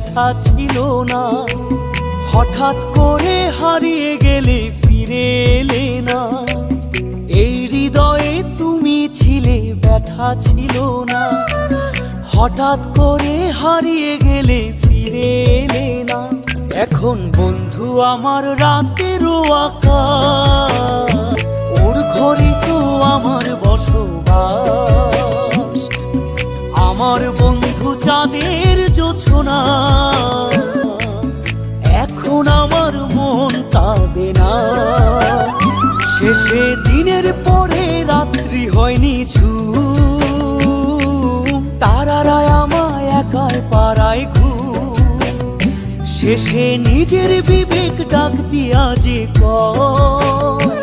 ব্যথা ছিল না। হঠাৎ করে হারিয়ে গেলে ফিরে এলে না। এই হৃদয়ে তুমি ছিলে, ব্যথা ছিল না। হঠাৎ করে হারিয়ে গেলে ফিরে এলে না। এখন বন্ধু আমার রাতেরও আকাশ, ওর ঘরে তো আমার বসবাস। আমার বন্ধু চাঁদের জোছনা, এখন আমার মন কাঁদে না। শেষে দিনের পরে রাত্রি হয়নি ঝুম, তারারা আমায় একাই পাড়ায় ঘুম। শেষে নিজের বিবেক ডাক দিয়া যে কয়,